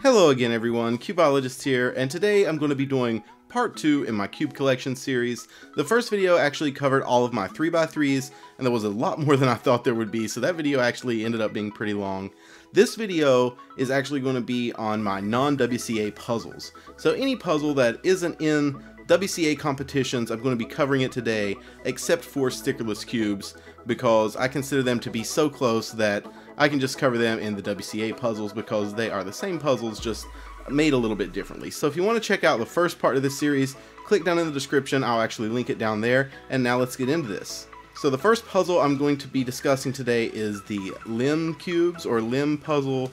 Hello again everyone, Cubeologist here, and today I'm going to be doing part 2 in my cube collection series. The first video actually covered all of my 3x3s, and there was a lot more than I thought there would be, so that video actually ended up being pretty long. This video is actually going to be on my non-WCA puzzles. So any puzzle that isn't in WCA competitions, I'm going to be covering it today, except for stickerless cubes, because I consider them to be so close that I can just cover them in the WCA puzzles because they are the same puzzles, just made a little bit differently. So if you want to check out the first part of this series, click down in the description, I'll actually link it down there, and now let's get into this. So the first puzzle I'm going to be discussing today is the Limb Cubes, or Limb Puzzle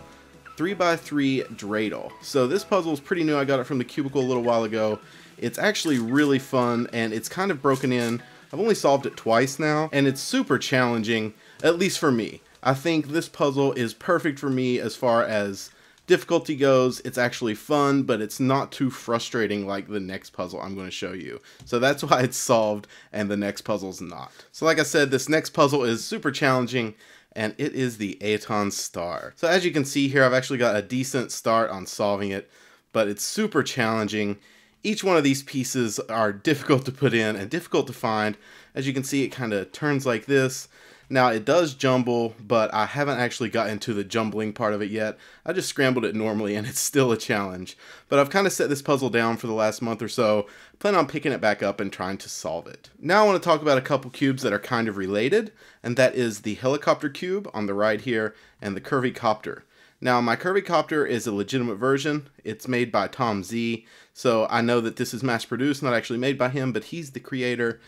3x3 Dradle. So this puzzle is pretty new, I got it from the Cubicle a little while ago. It's actually really fun, and it's kind of broken in. I've only solved it twice now, and it's super challenging, at least for me. I think this puzzle is perfect for me as far as difficulty goes. It's actually fun, but it's not too frustrating like the next puzzle I'm going to show you. So that's why it's solved, and the next puzzle's not. So like I said, this next puzzle is super challenging, and it is the Aton Star. So as you can see here, I've actually got a decent start on solving it, but it's super challenging. Each one of these pieces are difficult to put in and difficult to find. As you can see, it kind of turns like this. Now it does jumble, but I haven't actually gotten to the jumbling part of it yet. I just scrambled it normally and it's still a challenge. But I've kind of set this puzzle down for the last month or so. Plan on picking it back up and trying to solve it. Now I want to talk about a couple cubes that are kind of related, and that is the helicopter cube on the right here and the curvy copter. Now my curvy copter is a legitimate version. It's made by Tom Z, so I know that this is mass produced, not actually made by him, but he's the creator.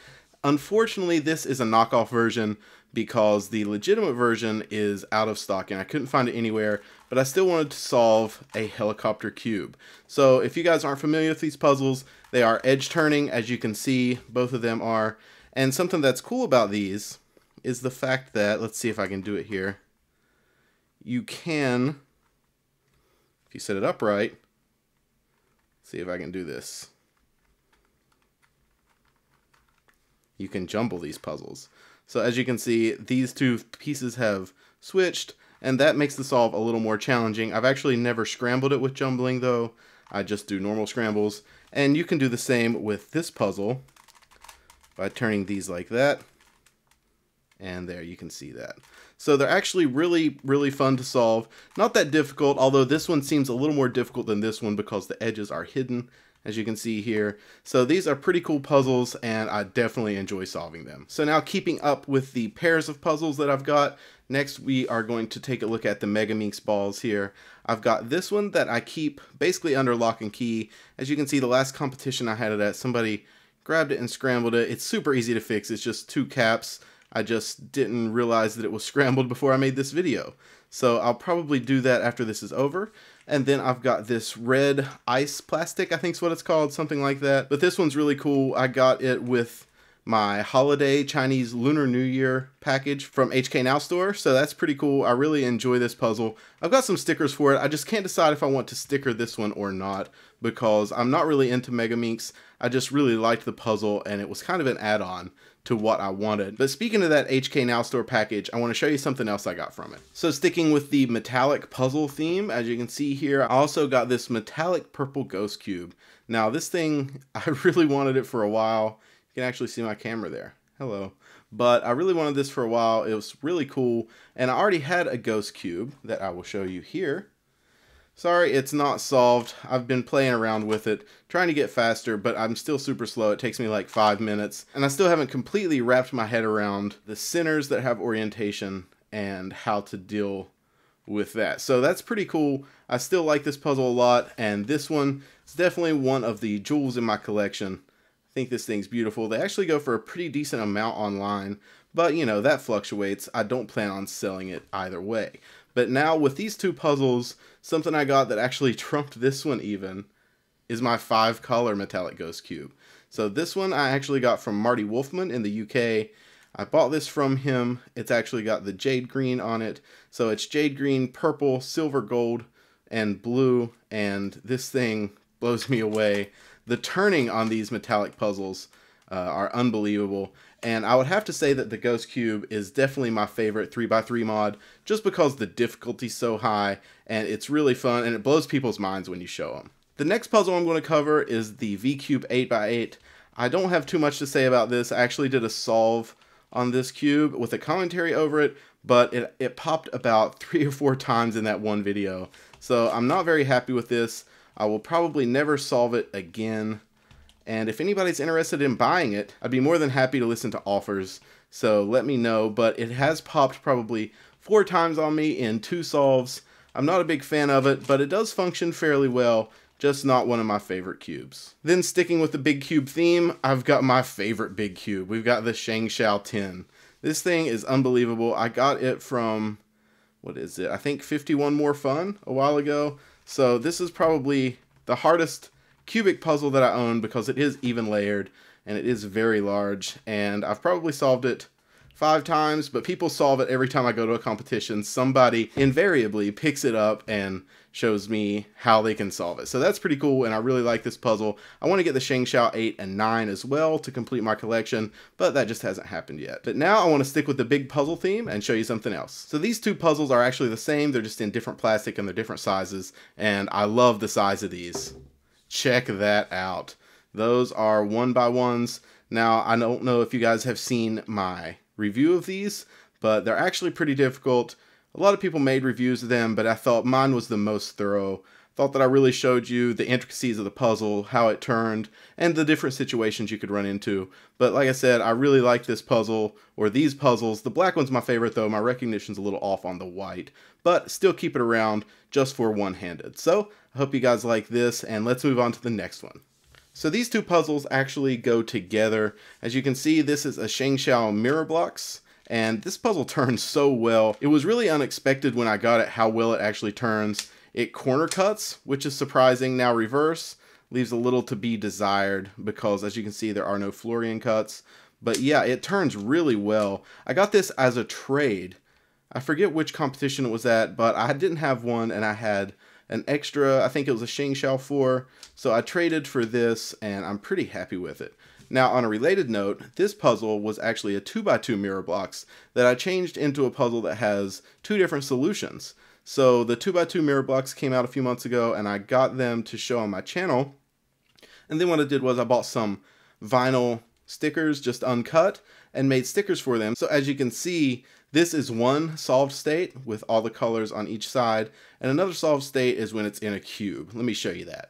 Unfortunately, this is a knockoff version because the legitimate version is out of stock and I couldn't find it anywhere, but I still wanted to solve a helicopter cube. So if you guys aren't familiar with these puzzles, they are edge turning, as you can see, both of them are. And something that's cool about these is the fact that, let's see if I can do it here, you can, if you set it up right, see if I can do this, you can jumble these puzzles. So as you can see, these two pieces have switched, and that makes the solve a little more challenging. I've actually never scrambled it with jumbling though. I just do normal scrambles. And you can do the same with this puzzle by turning these like that. And there, you can see that. So they're actually really fun to solve. Not that difficult, although this one seems a little more difficult than this one because the edges are hidden, as you can see here. So these are pretty cool puzzles, and I definitely enjoy solving them. So now, keeping up with the pairs of puzzles that I've got, next we are going to take a look at the Megaminx Balls here. I've got this one that I keep basically under lock and key. As you can see, the last competition I had it at, somebody grabbed it and scrambled it. It's super easy to fix. It's just two caps. I just didn't realize that it was scrambled before I made this video. So I'll probably do that after this is over. And then I've got this red ice plastic, I think is what it's called, something like that. But this one's really cool. I got it with my holiday Chinese Lunar New Year package from HK Now store. So that's pretty cool. I really enjoy this puzzle. I've got some stickers for it. I just can't decide if I want to sticker this one or not because I'm not really into Megaminx. I just really liked the puzzle and it was kind of an add-on to what I wanted. But speaking of that HK Now store package, I want to show you something else I got from it. So sticking with the metallic puzzle theme, as you can see here, I also got this metallic purple ghost cube. Now this thing, I really wanted it for a while. You can actually see my camera there. Hello. But I really wanted this for a while. It was really cool. And I already had a ghost cube that I will show you here. Sorry, it's not solved. I've been playing around with it, trying to get faster, but I'm still super slow. It takes me like 5 minutes, and I still haven't completely wrapped my head around the centers that have orientation and how to deal with that. So that's pretty cool. I still like this puzzle a lot, and this one is definitely one of the jewels in my collection. I think this thing's beautiful. They actually go for a pretty decent amount online, but you know, that fluctuates. I don't plan on selling it either way. But now with these two puzzles, something I got that actually trumped this one even is my 5-color metallic ghost cube. So this one I actually got from Marty Wolfman in the UK. I bought this from him. It's actually got the jade green on it. So it's jade green, purple, silver, gold, and blue. And this thing blows me away. The turning on these metallic puzzles are unbelievable. And I would have to say that the Ghost Cube is definitely my favorite 3x3 mod, just because the difficulty's so high, and it's really fun, and it blows people's minds when you show them. The next puzzle I'm going to cover is the V-Cube 8x8. I don't have too much to say about this. I actually did a solve on this cube with a commentary over it, but it popped about 3 or 4 times in that one video. So I'm not very happy with this. I will probably never solve it again. And if anybody's interested in buying it, I'd be more than happy to listen to offers. So let me know, but it has popped probably 4 times on me in 2 solves. I'm not a big fan of it, but it does function fairly well. Just not one of my favorite cubes. Then sticking with the big cube theme, I've got my favorite big cube. We've got the Shangzhou 10. This thing is unbelievable. I got it from, what is it? I think 51 More Fun a while ago. So this is probably the hardest cubic puzzle that I own because it is even layered and it is very large. And I've probably solved it 5 times, but people solve it every time I go to a competition. Somebody invariably picks it up and shows me how they can solve it. So that's pretty cool, and I really like this puzzle. I want to get the Shangzhou 8 and 9 as well to complete my collection, but that just hasn't happened yet. But now I want to stick with the big puzzle theme and show you something else. So these 2 puzzles are actually the same, they're just in different plastic and they're different sizes, and I love the size of these. Check that out. Those are 1x1s. Now, I don't know if you guys have seen my review of these, but they're actually pretty difficult. A lot of people made reviews of them, but I thought mine was the most thorough. Thought that I really showed you the intricacies of the puzzle, how it turned, and the different situations you could run into. But like I said, I really like this puzzle, or these puzzles. The black one's my favorite though. My recognition's a little off on the white, but still keep it around just for one-handed. So I hope you guys like this, and let's move on to the next one. So these 2 puzzles actually go together. As you can see, this is a Shangzhou mirror blocks. And this puzzle turns so well. It was really unexpected when I got it how well it actually turns. It corner cuts, which is surprising. Now reverse leaves a little to be desired because as you can see there are no Florian cuts. But yeah, it turns really well. I got this as a trade. I forget which competition it was at, but I didn't have one and I had an extra, I think it was a Shangzhou 4. So I traded for this and I'm pretty happy with it. Now, on a related note, this puzzle was actually a 2x2 mirror blocks that I changed into a puzzle that has 2 different solutions. So the 2x2 mirror blocks came out a few months ago and I got them to show on my channel. And then what I did was I bought some vinyl stickers just uncut and made stickers for them. So as you can see, this is one solved state with all the colors on each side, and another solved state is when it's in a cube. Let me show you that.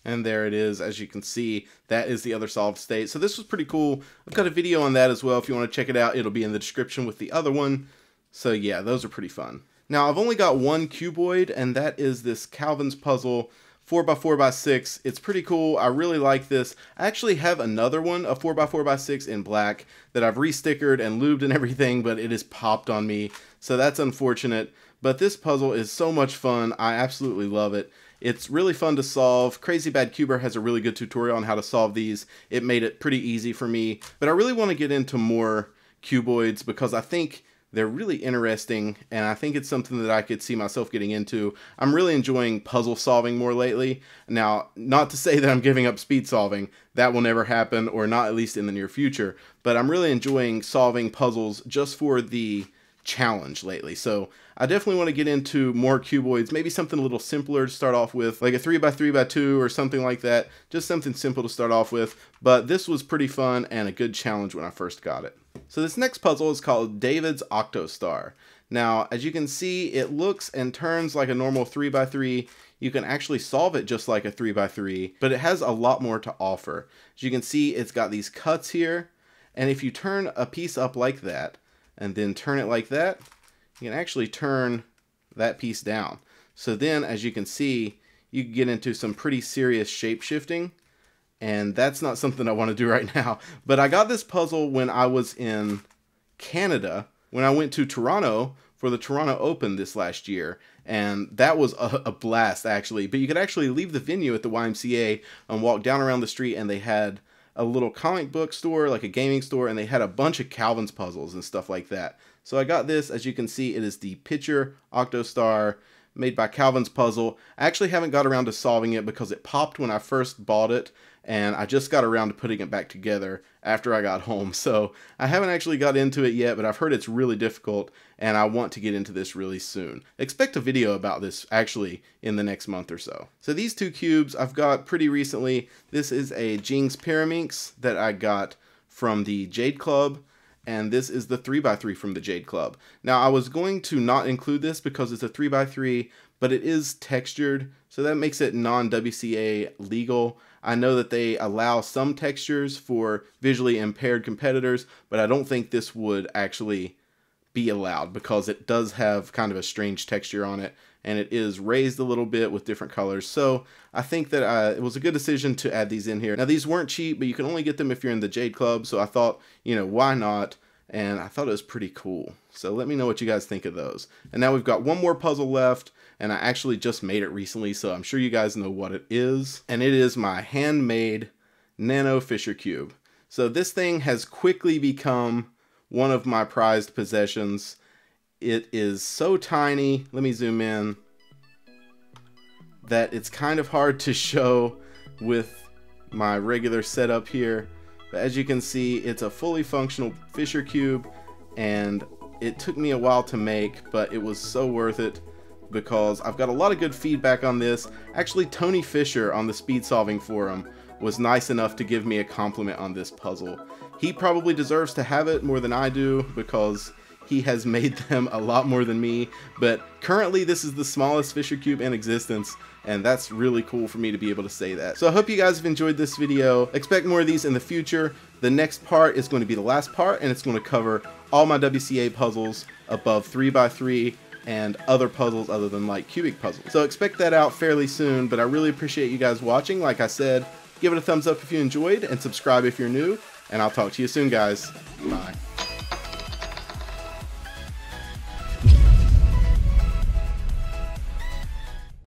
And there it is. As you can see, that is the other solved state. So this was pretty cool. I've got a video on that as well. If you want to check it out, it'll be in the description with the other one. So yeah, those are pretty fun. Now I've only got one cuboid, and that is this Calvin's puzzle 4x4x6. It's pretty cool. I really like this. I actually have another one, a 4x4x6 in black that I've restickered and lubed and everything, but it has popped on me. So that's unfortunate. But this puzzle is so much fun. I absolutely love it. It's really fun to solve. Crazy Bad Cuber has a really good tutorial on how to solve these. It made it pretty easy for me. But I really want to get into more cuboids because I think they're really interesting, and I think it's something that I could see myself getting into. I'm really enjoying puzzle solving more lately. Now, not to say that I'm giving up speed solving. That will never happen, or not at least in the near future. But I'm really enjoying solving puzzles just for the challenge lately. So I definitely want to get into more cuboids, maybe something a little simpler to start off with, like a 3x3x2 or something like that. Just something simple to start off with. But this was pretty fun and a good challenge when I first got it. So this next puzzle is called David's Octo Star. Now, as you can see, it looks and turns like a normal 3x3. You can actually solve it just like a 3x3, but it has a lot more to offer. As you can see, it's got these cuts here, and if you turn a piece up like that, and then turn it like that, you can actually turn that piece down. So then, as you can see, you can get into some pretty serious shape shifting, and that's not something I want to do right now. But I got this puzzle when I was in Canada, when I went to Toronto for the Toronto Open this last year, and that was a blast actually. But you could actually leave the venue at the YMCA and walk down around the street, and they had a little comic book store, like a gaming store, and they had a bunch of Calvin's puzzles and stuff like that. So I got this. As you can see, it is the Picture Octo Star made by Calvin's Puzzle. I actually haven't got around to solving it because it popped when I first bought it, and I just got around to putting it back together after I got home. So I haven't actually got into it yet, but I've heard it's really difficult, and I want to get into this really soon. Expect a video about this actually in the next month or so. So these two cubes I've got pretty recently. This is a Jing's Pyraminx that I got from the Jade Club, and this is the 3x3 from the Jade Club. Now I was going to not include this because it's a 3x3, but it is textured, so that makes it non-WCA legal. I know that they allow some textures for visually impaired competitors, but I don't think this would actually be allowed because it does have kind of a strange texture on it, and it is raised a little bit with different colors. So I think that it was a good decision to add these in here. Now these weren't cheap, but you can only get them if you're in the Jade Club, so I thought, you know, why not? And I thought it was pretty cool. So let me know what you guys think of those. And now we've got one more puzzle left, and I actually just made it recently, so I'm sure you guys know what it is. And it is my handmade Nano Fisher Cube. So this thing has quickly become one of my prized possessions. It is so tiny, let me zoom in, that it's kind of hard to show with my regular setup here. But as you can see, it's a fully functional Fisher Cube, and it took me a while to make, but it was so worth it because I've got a lot of good feedback on this. Actually, Tony Fisher on the Speed Solving Forum was nice enough to give me a compliment on this puzzle. He probably deserves to have it more than I do because he has made them a lot more than me, but currently this is the smallest Fisher Cube in existence, and that's really cool for me to be able to say that. So I hope you guys have enjoyed this video. Expect more of these in the future. The next part is going to be the last part, and it's going to cover all my WCA puzzles above 3x3 and other puzzles other than like cubic puzzles. So expect that out fairly soon, but I really appreciate you guys watching. Like I said, give it a thumbs up if you enjoyed, and subscribe if you're new, and I'll talk to you soon, guys. Bye.